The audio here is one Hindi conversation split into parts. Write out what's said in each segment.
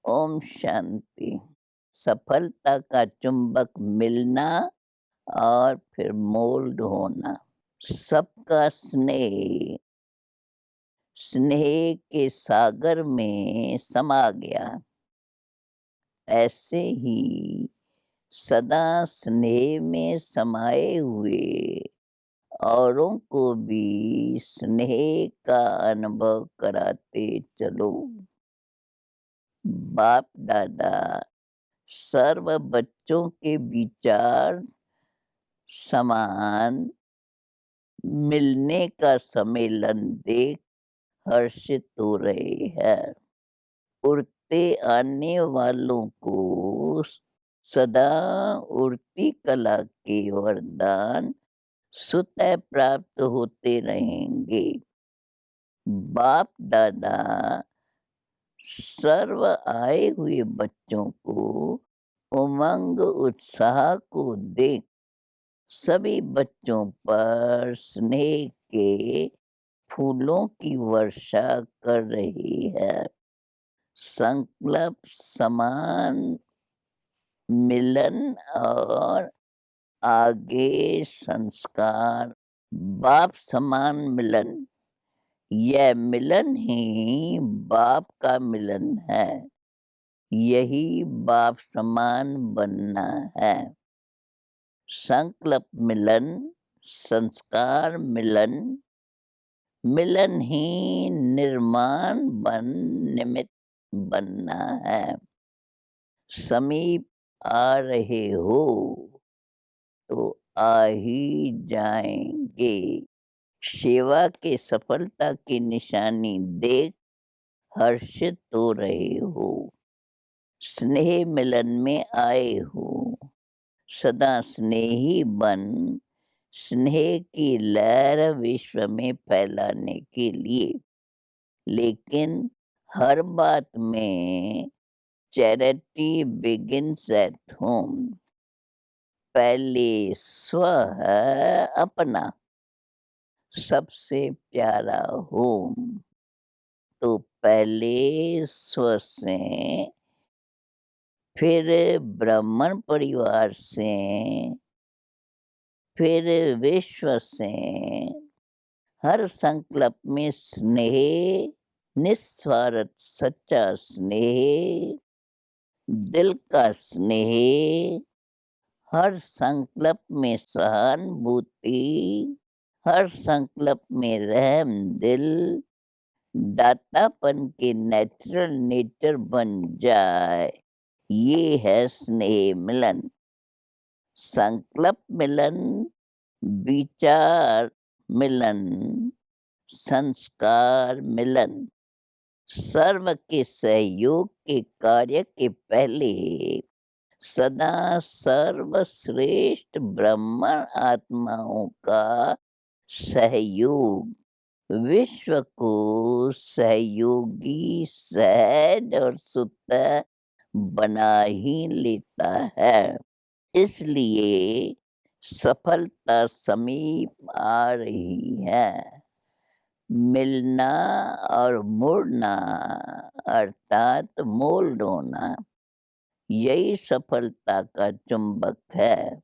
ओम शांति। सफलता का चुंबक मिलना और फिर मोल्ड होना। सबका स्नेह स्नेह के सागर में समा गया। ऐसे ही सदा स्नेह में समाये हुए औरों को भी स्नेह का अनुभव कराते चलो। बाप दादा सर्व बच्चों के विचार समान मिलने का सम्मेलन देख हर्षित हो रहे हैं। उड़ते आने वालों को सदा उड़ती कला के वरदान स्वतः प्राप्त होते रहेंगे। बाप दादा सर्व आए हुए बच्चों को उमंग उत्साह को देख सभी बच्चों पर स्नेह के फूलों की वर्षा कर रही है। संकल्प समान मिलन और आगे संस्कार बाप समान मिलन। यह मिलन ही बाप का मिलन है। यही बाप समान बनना है। संकल्प मिलन, संस्कार मिलन, मिलन ही निर्माण निमित्त बनना है। समीप आ रहे हो तो आ ही जाएंगे। सेवा के सफलता की निशानी देख हर्षित हो रहे हो। स्नेह मिलन में आए हो। सदा स्नेही बन स्नेह की लहर विश्व में फैलाने के लिए। लेकिन हर बात में चैरिटी बिगिंस एट होम। पहले स्व है अपना, सबसे प्यारा होम। तो पहले स्व से, फिर ब्राह्मण परिवार से, फिर विश्व से। हर संकल्प में स्नेह, निस्वार्थ सच्चा स्नेह, दिल का स्नेह। हर संकल्प में सहानुभूति, हर संकल्प में रहम दिल, दातापन के नेचुरल नेचर बन जाए। ये है स्नेह मिलन। संकल्प मिलन, विचार मिलन, संस्कार मिलन। सर्व के सहयोग के कार्य के पहले सदा सर्वश्रेष्ठ ब्राह्मण आत्माओं का सहयोग विश्व को सहयोगी, सहज और सुत बना ही लेता है। इसलिए सफलता समीप आ रही है। मिलना और मुड़ना अर्थात मोल्ड होना, यही सफलता का चुंबक है।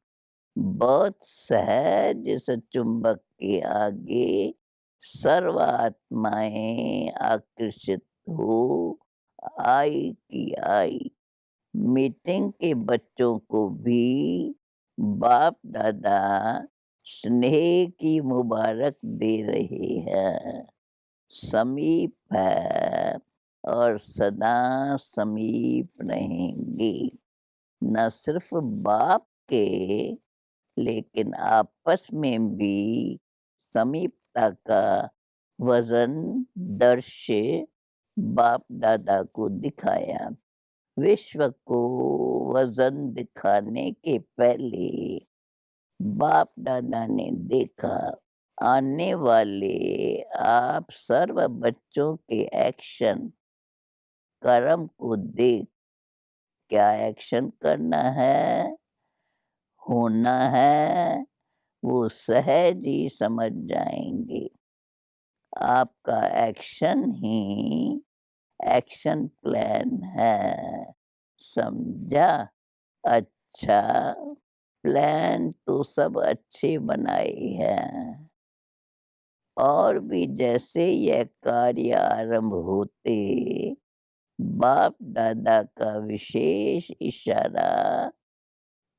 बहुत सहज इस चुंबक के आगे सर्व आत्माएं आकर्षित हो आई की आई। मीटिंग के बच्चों को भी बाप दादा स्नेह की मुबारक दे रहे हैं। समीप है और सदा समीप रहेंगे। न सिर्फ बाप के, लेकिन आपस में भी समीपता का वजन दृश्य बाप दादा को दिखाया। विश्व को वजन दिखाने के पहले बाप दादा ने देखा। आने वाले आप सर्व बच्चों के एक्शन कर्म को देख क्या एक्शन करना है, होना है, वो सहज ही समझ जाएंगे। आपका एक्शन ही एक्शन प्लान है। समझा? अच्छा, प्लान तो सब अच्छे बनाए हैं, और भी जैसे यह कार्य आरंभ होते, बाप दादा का विशेष इशारा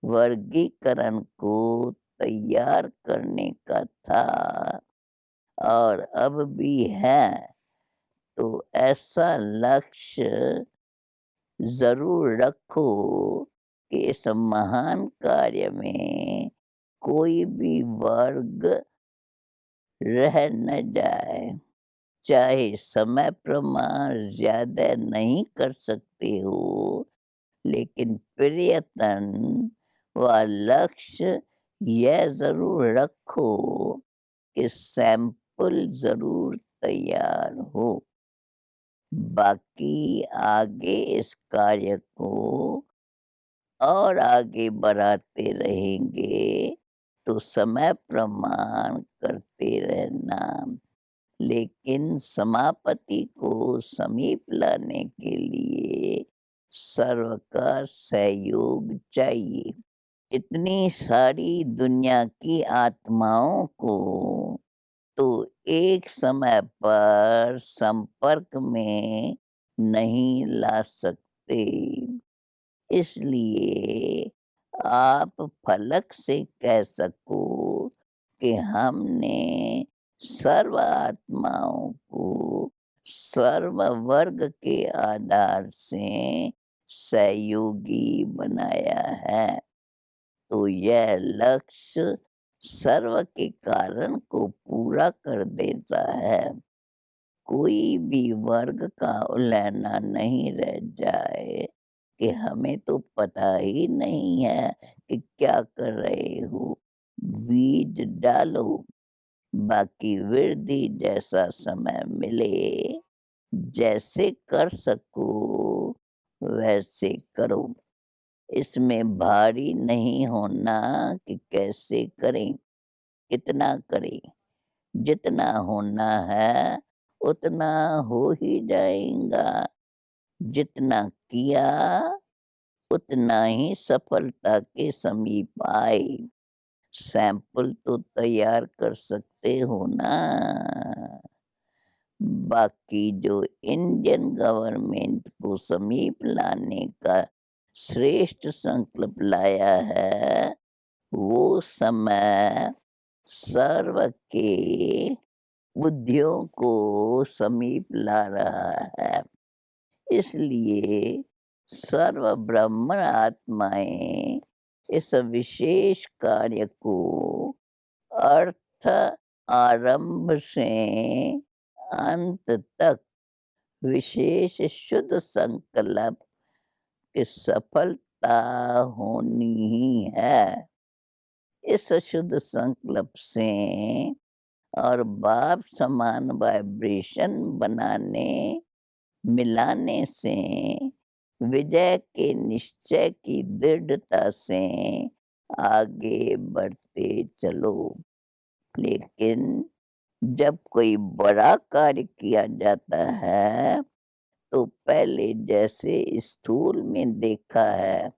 वर्गीकरण को तैयार करने का था, और अब भी है। तो ऐसा लक्ष्य ज़रूर रखो कि इस महान कार्य में कोई भी वर्ग रह न जाए। चाहे समय प्रमाण ज़्यादा नहीं कर सकते हो, लेकिन प्रयत्न व लक्ष्य यह ज़रूर रखो कि सैंपल ज़रूर तैयार हो। बाकी आगे इस कार्य को और आगे बढ़ाते रहेंगे, तो समय प्रमाण करते रहना। लेकिन समापति को समीप लाने के लिए सर्व का सहयोग चाहिए। इतनी सारी दुनिया की आत्माओं को तो एक समय पर संपर्क में नहीं ला सकते। इसलिए आप फलक से कह सको कि हमने सर्व आत्माओं को सर्व वर्ग के आधार से सहयोगी बनाया है। तो यह लक्ष्य सर्व के कारण को पूरा कर देता है। कोई भी वर्ग का उलहना नहीं रह जाए कि हमें तो पता ही नहीं है कि क्या कर रहे हो। बीज डालो, बाकी वृद्धि जैसा समय मिले, जैसे कर सको वैसे करो। इसमें भारी नहीं होना कि कैसे करें, कितना करें। जितना होना है उतना हो ही जाएगा। जितना किया उतना ही सफलता के समीप आए। सैंपल तो तैयार कर सकते हो ना। बाकी जो इंडियन गवर्नमेंट को समीप लाने का श्रेष्ठ संकल्प लाया है, वो समय सर्व के बुद्धियों को समीप ला रहा है। इसलिए सर्व ब्राह्मण आत्माएँ इस विशेष कार्य को अर्थ आरंभ से अंत तक विशेष शुद्ध संकल्प की सफलता होनी ही है। इस शुद्ध संकल्प से और बाप समान वाइब्रेशन बनाने मिलाने से विजय के निश्चय की दृढ़ता से आगे बढ़ते चलो। लेकिन जब कोई बड़ा कार्य किया जाता है, तो पहले जैसे स्थूल में देखा है,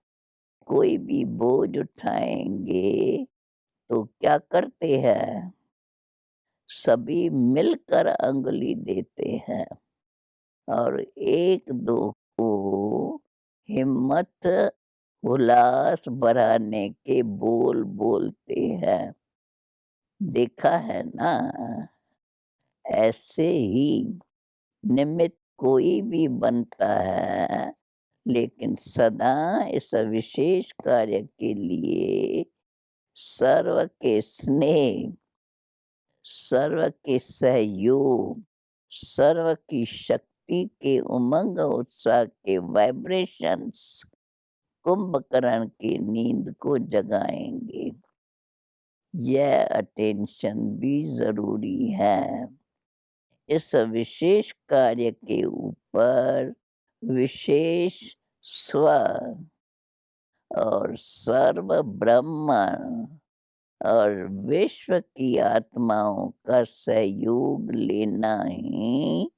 कोई भी बोझ उठाएँगे तो क्या करते हैं? सभी मिलकर अंगुली देते हैं और एक दो को हिम्मत उल्लास बढ़ाने के बोल बोलते हैं। देखा है ना? ऐसे ही निमित्त कोई भी बनता है, लेकिन सदा इस विशेष कार्य के लिए सर्व के स्नेह, सर्व के सहयोग, सर्व की शक्ति के उमंग उत्साह के वाइब्रेशंस कुंभकर्ण की नींद को जगाएंगे। यह अटेंशन भी ज़रूरी है। इस विशेष कार्य के ऊपर विशेष स्व और सर्व ब्रह्म और विश्व की आत्माओं का सहयोग लेना ही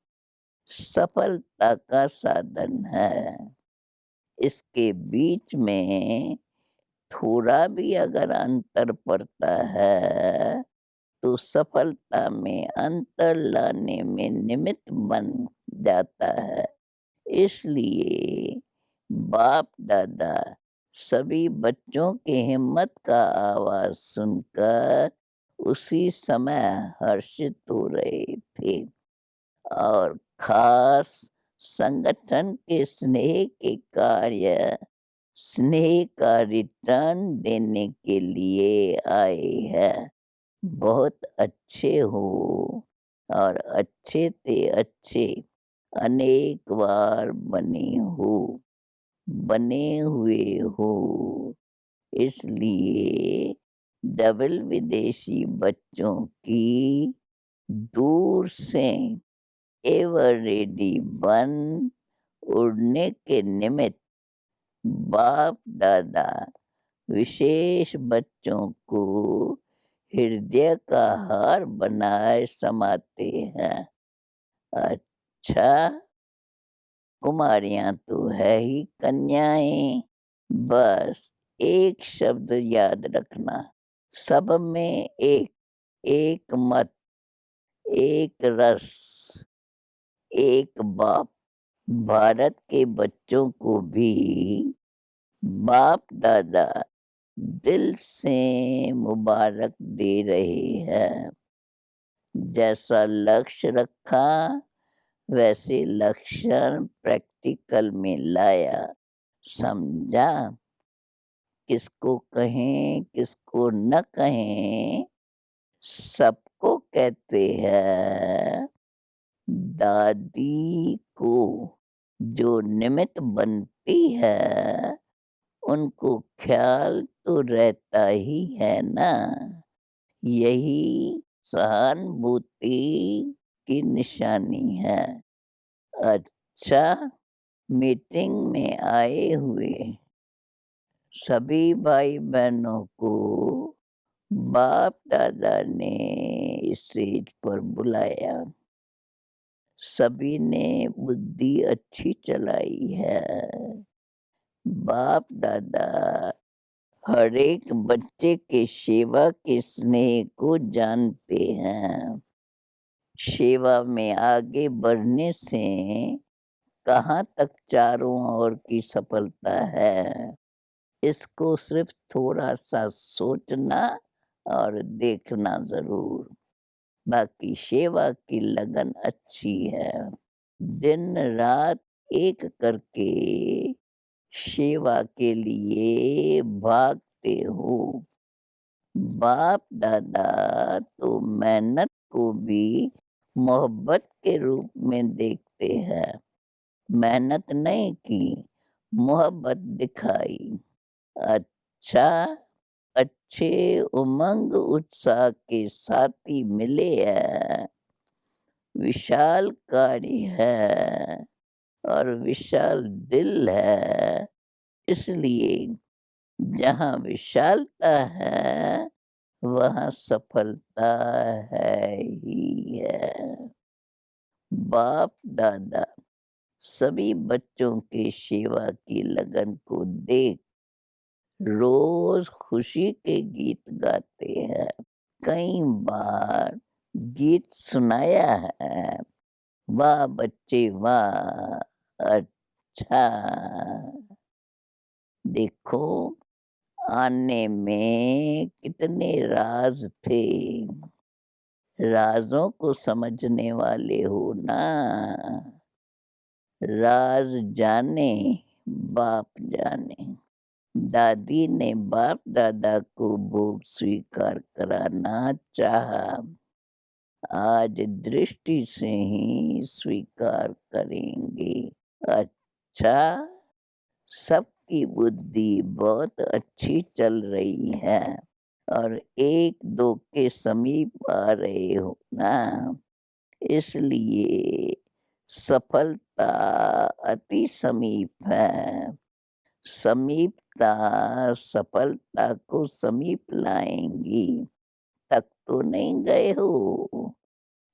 सफलता का साधन है। इसके बीच में थोड़ा भी अगर अंतर पड़ता है, तो सफलता में अंतर लाने में निमित्त बन जाता है। इसलिए बाप-दादा सभी बच्चों की हिम्मत का आवाज़ सुनकर उसी समय हर्षित हो रहे थे और ख़ास संगठन के स्नेह का रिटर्न देने के लिए आए हैं। बहुत अच्छे हो और अच्छे से अच्छे अनेक बार बने हुए हो। इसलिए डबल विदेशी बच्चों की दूर से एवर रेडी बन उड़ने के निमित्त बाप-दादा विशेष बच्चों को हृदय का हार बनाए समाते हैं। अच्छा, कुमारियाँ तो है ही कन्याएँ। बस एक शब्द याद रखना, सब में एक, एक मत, एक रस, एक बाप। भारत के बच्चों को भी बाप-दादा दिल से मुबारक दे रहे हैं। जैसा लक्ष्य रखा, वैसे लक्षण प्रैक्टिकल में लाया। समझा? किसको कहें, किसको न कहें, सबको कहते हैं दादी को जो निमित्त बनती है, उनको ख़्याल तो रहता ही है ना। यही सहानुभूति की निशानी है। अच्छा, मीटिंग में आए हुए सभी भाई-बहनों को बाप-दादा ने स्टेज पर बुलाया। सभी ने बुद्धि अच्छी चलाई है। बाप-दादा हर एक बच्चे के सेवा के स्नेह को जानते हैं। सेवा में आगे बढ़ने से कहाँ तक चारों ओर की सफलता है, इसको सिर्फ थोड़ा-सा सोचना और देखना ज़रूर। बाकी सेवा की लगन अच्छी है। दिन-रात एक करके सेवा के लिए भागते हो। बाप-दादा तो मेहनत को भी मोहब्बत के रूप में देखते हैं। मेहनत नहीं की, मोहब्बत दिखाई। अच्छा, अच्छे उमंग उत्साह के साथी मिले हैं। विशाल कार्य है और विशाल दिल है। इसलिए जहाँ विशालता है, वहाँ सफलता है ही है। बाप-दादा सभी बच्चों की सेवा की लगन को देख रोज़ खुशी के गीत गाते हैं। कई बार गीत सुनाया है। वाह बच्चे वाह! अच्छा। देखो, आने में कितने राज़ थे। राज़ों को समझने वाले हो ना। राज़ जाने, बाप जाने। दादी ने बाप-दादा को भोग स्वीकार कराना चाहा। आज दृष्टि से ही स्वीकार करेंगे। अच्छा, सबकी बुद्धि बहुत अच्छी चल रही है और 1-2 के समीप आ रहे हो ना, इसलिए सफलता अति समीप है। समीपता सफलता को समीप लाएँगी। तक तो नहीं गए हो,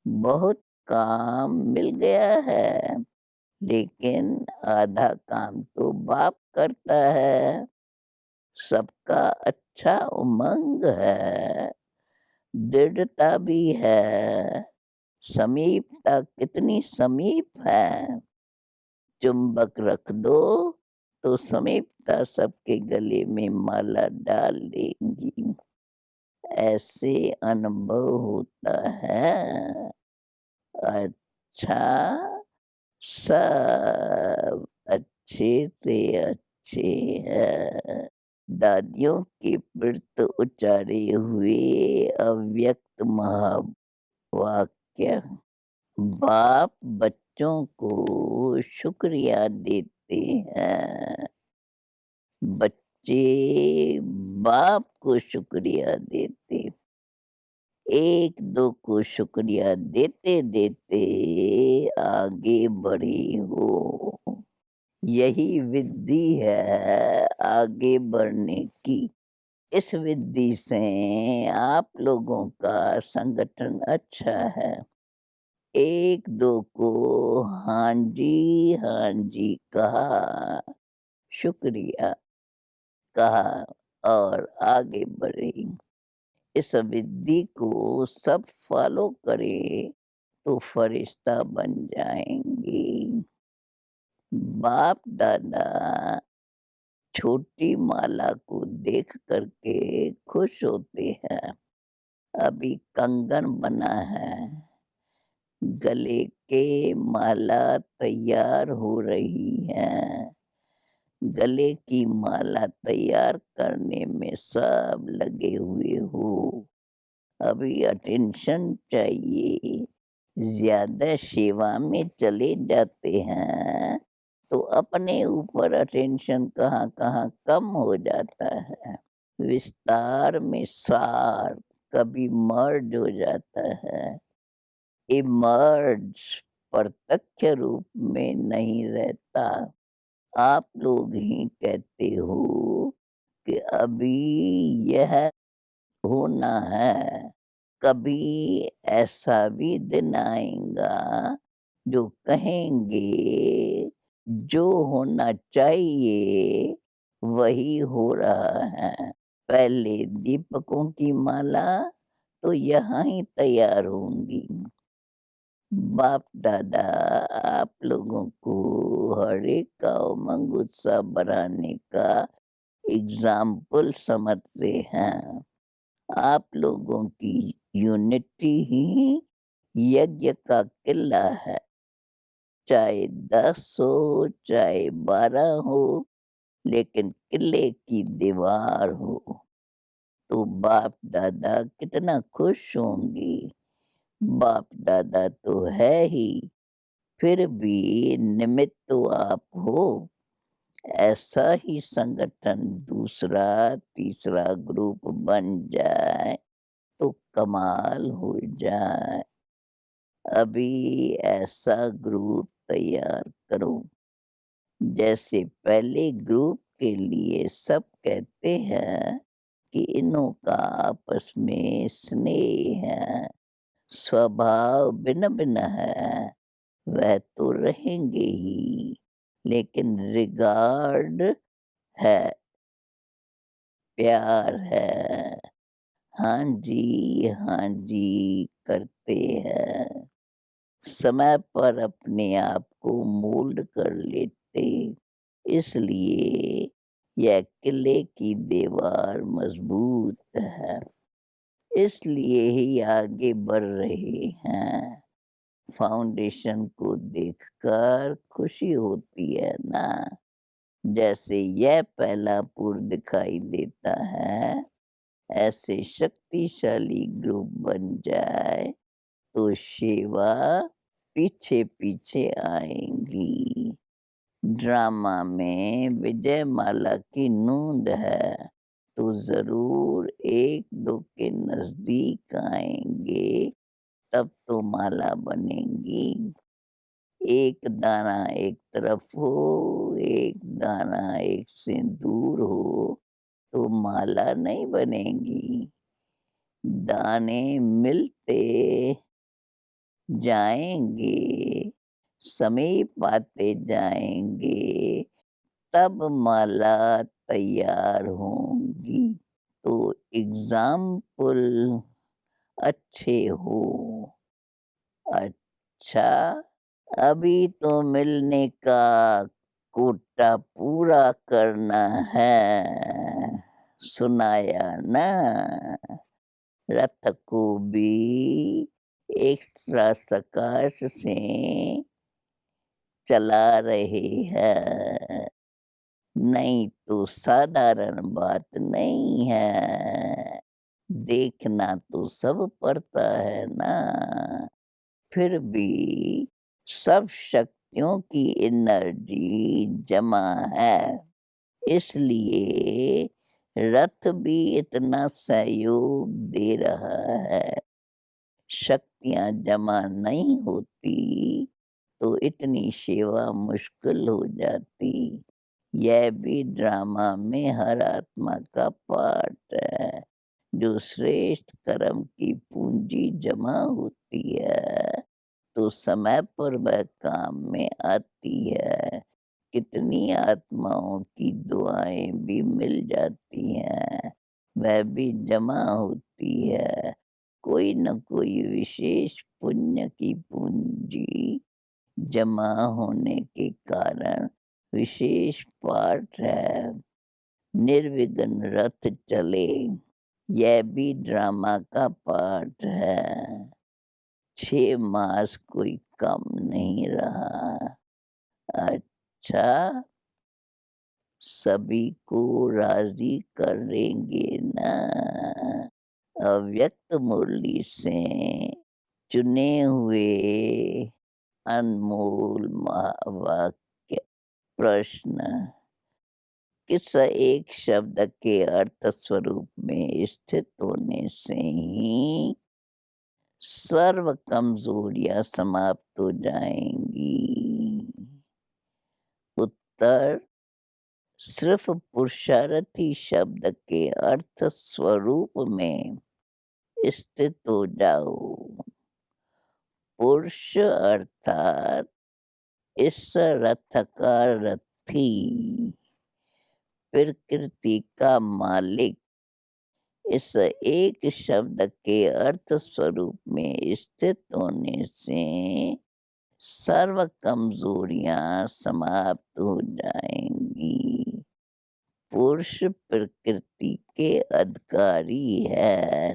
बहुत काम मिल गया है, लेकिन आधा काम तो बाप करता है। सबका अच्छा उमंग है, दृढ़ता भी है, समीपता कितनी समीप है। चुंबक रख दो तो समीपता सबके गले में माला डाल देंगी। ऐसे अनुभव होता है। अच्छा, सब अच्छे से अच्छे हैं। दादियों के प्रति उच्चारे हुए अव्यक्त महावाक्य। बाप बच्चों को शुक्रिया देते हैं, बच्चे बाप को शुक्रिया देते। एक दो को शुक्रिया देते देते आगे बढ़े हो। यही विधि है आगे बढ़ने की। इस विधि से आप लोगों का संगठन अच्छा है। एक दो को हाँ जी कहा, शुक्रिया कहा और आगे बढ़े। इस विधि को सब फॉलो करें तो फरिश्ता बन जाएंगे। बाप दादा छोटी माला को देख करके खुश होते हैं। अभी कंगन बना है, गले के माला तैयार हो रही है। गले की माला तैयार करने में सब लगे हुए हो। अभी अटेंशन चाहिए। ज़्यादा सेवा में चले जाते हैं तो अपने ऊपर अटेंशन कहाँ-कहाँ कम हो जाता है। विस्तार में सार कभी मर्ज हो जाता है। इमर्ज प्रत्यक्ष रूप में नहीं रहता। आप लोग ही कहते हो कि अभी यह होना है। कभी ऐसा भी दिन आएगा जो कहेंगे जो होना चाहिए वही हो रहा है। पहले दीपकों की माला तो यहाँ ही तैयार होंगी। बाप दादा आप लोगों को हर एक का उमंग उत्साह बढ़ाने का एग्जाम्पल समझते हैं। आप लोगों की यूनिटी ही यज्ञ का किला है। चाहे 10 हो, चाहे 12 हो, लेकिन किले की दीवार हो तो बाप दादा कितना खुश होंगे। बाप दादा तो है ही, फिर भी निमित्त तो आप हो। ऐसा ही संगठन दूसरा तीसरा ग्रुप बन जाए तो कमाल हो जाए। अभी ऐसा ग्रुप तैयार करो जैसे पहले ग्रुप के लिए सब कहते हैं कि इन्हों का आपस में स्नेह है, स्वभाव भिन्न-भिन्न है, वह तो रहेंगे ही, लेकिन रिगार्ड है, प्यार है, हाँ जी करते हैं। समय पर अपने आप को मोल्ड कर लेते, इसलिए यह किले की दीवार मजबूत है, इसलिए ही आगे बढ़ रहे हैं। फाउंडेशन को देखकर खुशी होती है ना। जैसे यह पहला पुर दिखाई देता है, ऐसे शक्तिशाली ग्रुप बन जाए तो सेवा पीछे-पीछे आएँगी। ड्रामा में विजयमाला की नूंद है, तो ज़रूर 1-2 के नज़दीक आएँगे, तब तो माला बनेगी। एक दाना एक तरफ हो, एक दाना एक से दूर हो, तो माला नहीं बनेगी। दाने मिलते जाएँगे, समीप आते जाएँगे, तब माला तैयार होंगी। तो एग्ज़ाम्पल अच्छे हो। अच्छा, अभी तो मिलने का कोटा पूरा करना है, सुनाया ना? रथ को भी एक्स्ट्रा सकाश से चला रहे हैं, नहीं तो साधारण बात नहीं है। देखना तो सब पड़ता है ना। फिर भी सब शक्तियों की एनर्जी जमा है, इसलिए रथ भी इतना सहयोग दे रहा है। शक्तियाँ जमा नहीं होती तो इतनी सेवा मुश्किल हो जाती। यह भी ड्रामा में हर आत्मा का पार्ट है। जो श्रेष्ठ कर्म की पूंजी जमा होती है तो समय पर वह काम में आती है। कितनी आत्माओं की दुआएँ भी मिल जाती हैं, वह भी जमा होती है। कोई न कोई विशेष पुण्य की पूंजी जमा होने के कारण विशेष पाठ है। निर्विघ्न रथ चले, यह भी ड्रामा का पार्ट है। 6 मास कोई कम नहीं रहा। अच्छा, सभी को राज़ी करेंगे ना? अव्यक्त मुरली से चुने हुए अनमोल महावाक्य प्रश्न किस एक शब्द के अर्थ स्वरूप में स्थित होने से ही सर्व कमजोरियां समाप्त हो जाएंगी। उत्तर, सिर्फ पुरुषार्थी शब्द के अर्थ स्वरूप में स्थित हो जाओ। पुरुष अर्थात इस रथ का रथी, प्रकृति का मालिक, इस एक शब्द के अर्थ स्वरूप में स्थित होने से सर्व कमजोरियां समाप्त हो जाएंगी। पुरुष प्रकृति के अधिकारी है,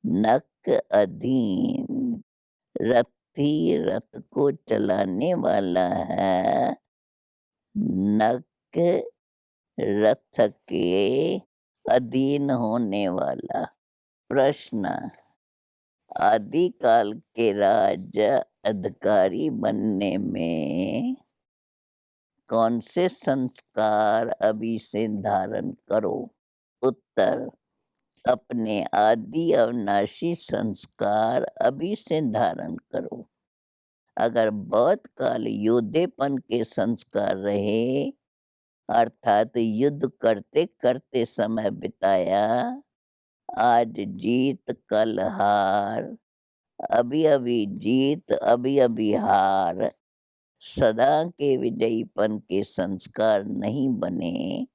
नक अधीन। रथी रथ को चलाने वाला है, नक रथ के अधीन होने वाला। प्रश्न, आदिकाल के राज्य अधिकारी बनने में कौन से संस्कार अभी से धारण करो? उत्तर, अपने आदि अविनाशी संस्कार अभी से धारण करो। अगर बहुत काल योद्धेपन के संस्कार रहे, अर्थात युद्ध करते करते समय बिताया, आज जीत कल हार, अभी अभी जीत अभी अभी हार, सदा के विजयीपन के संस्कार नहीं बने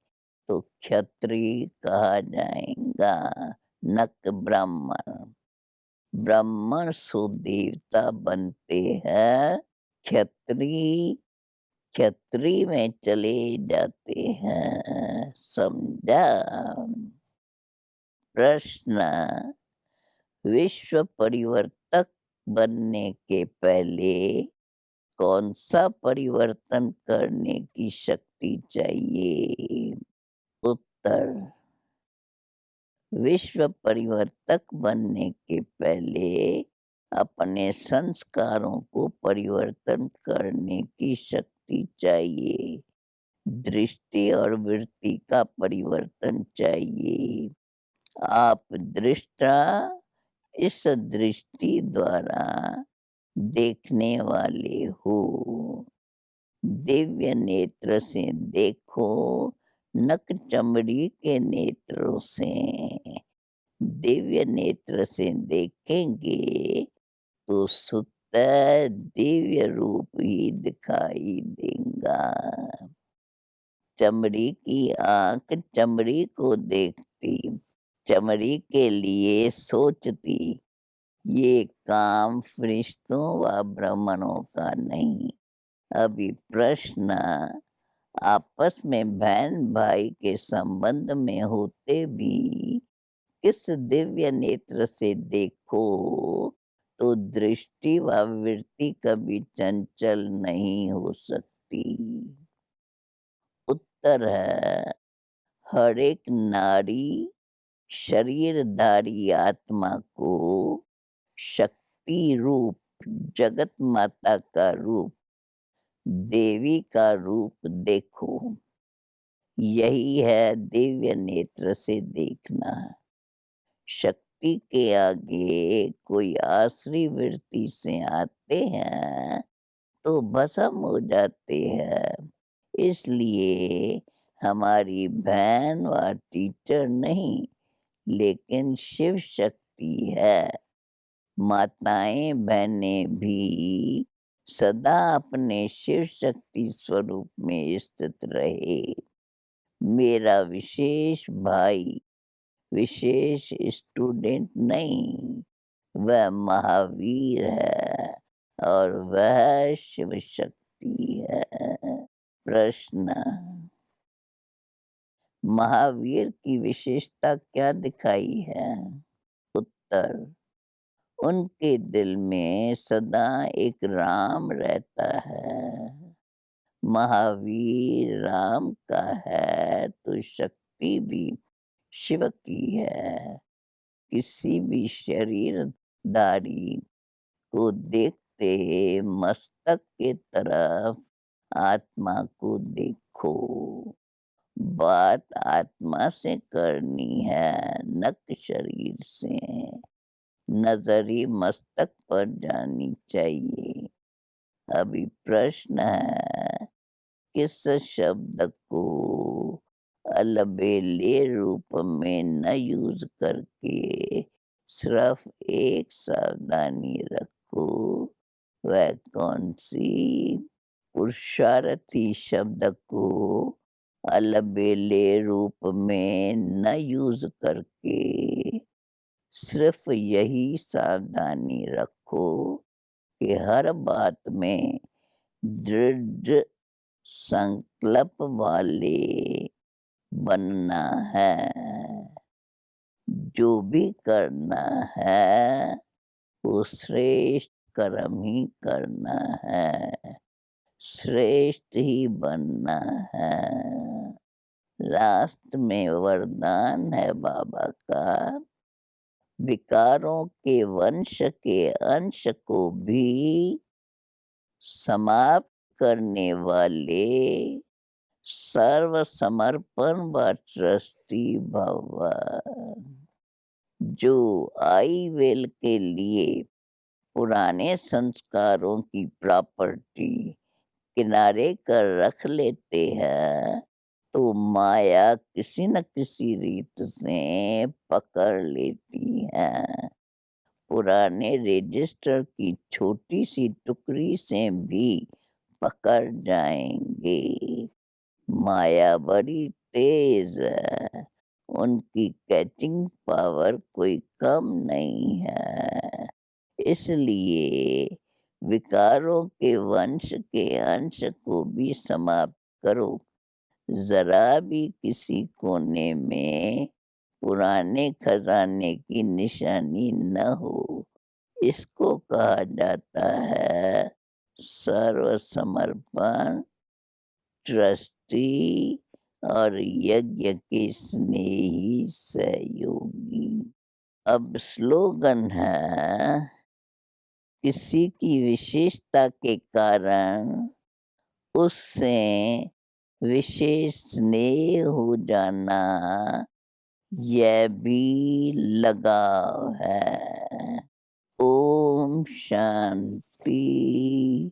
तो क्षत्रिय कहा जाएगा, नक ब्राह्मण। ब्राह्मण सो देवता बनते हैं, क्षत्रिय क्षत्रिय में चले जाते हैं। समझा? प्रश्न, विश्व परिवर्तक बनने के पहले कौन सा परिवर्तन करने की शक्ति चाहिए? उत्तर, विश्व परिवर्तक बनने के पहले अपने संस्कारों को परिवर्तन करने की शक्ति चाहिए। दृष्टि और वृत्ति का परिवर्तन चाहिए। आप दृष्टा, इस दृष्टि द्वारा देखने वाले हो। दिव्य नेत्र से देखो, नक चमड़ी के नेत्रों से। दिव्य नेत्र से देखेंगे तो सुतः दिव्य रूप ही दिखाई देगा। चमड़ी की आँख चमड़ी को देखती, चमड़ी के लिए सोचती, ये काम फरिश्तों व ब्राह्मणों का नहीं। अभी प्रश्न आपस में बहन-भाई के संबंध में होते भी किस दिव्य नेत्र से देखो, तो दृष्टि व वृत्ति कभी चंचल नहीं हो सकती। उत्तर है, हर एक नारी शरीरधारी आत्मा को शक्ति रूप, जगत माता का रूप, देवी का रूप देखो। यही है दिव्य नेत्र से देखना। शक्ति के आगे कोई आसुरी वृत्ति से आते हैं तो भस्म हो जाते हैं। इसलिए हमारी बहन व टीचर नहीं, लेकिन शिव शक्ति है। माताएँ बहनें भी सदा अपने शिव शक्ति स्वरूप में स्थित रहे। मेरा विशेष भाई विशेष स्टूडेंट नहीं, वह महावीर है और वह शिव शक्ति है। प्रश्न, महावीर की विशेषता क्या दिखाई है? उत्तर, उनके दिल में सदा एक राम रहता है। महावीर राम का है तो शक्ति भी शिव की है। किसी भी शरीरधारी को देखते मस्तक के तरफ आत्मा को देखो। बात आत्मा से करनी है, न कि शरीर से। नजर ही मस्तक पर जानी चाहिए। अभी प्रश्न है, किस शब्द को अलबेले रूप में न यूज करके सिर्फ एक सावधानी रखो, वह कौन सी? पुरुषार्थी शब्द को अलबेले रूप में न यूज करके सिर्फ यही सावधानी रखो कि हर बात में दृढ़ संकल्प वाले बनना है। जो भी करना है वो श्रेष्ठ कर्म ही करना है, श्रेष्ठ ही बनना है। लास्ट में वरदान है बाबा का, विकारों के वंश के अंश को भी समाप्त करने वाले सर्वसमर्पण व ट्रस्टी भव। जो आई वेल के लिए पुराने संस्कारों की प्रॉपर्टी किनारे कर रख लेते हैं, तो माया किसी न किसी रीत से पकड़ लेती है। पुराने रजिस्टर की छोटी सी टुकड़ी से भी पकड़ जाएंगे। माया बड़ी तेज है, उनकी कैचिंग पावर कोई कम नहीं है। इसलिए विकारों के वंश के अंश को भी समाप्त करो। जरा भी किसी कोने में पुराने खजाने की निशानी न हो। इसको कहा जाता है सर्वसमर्पण, ट्रस्टी और यज्ञ के स्नेही सहयोगी। अब स्लोगन है, किसी की विशेषता के कारण उससे विशेष स्नेह हो जाना, यह भी लगाव है। ओम शांति।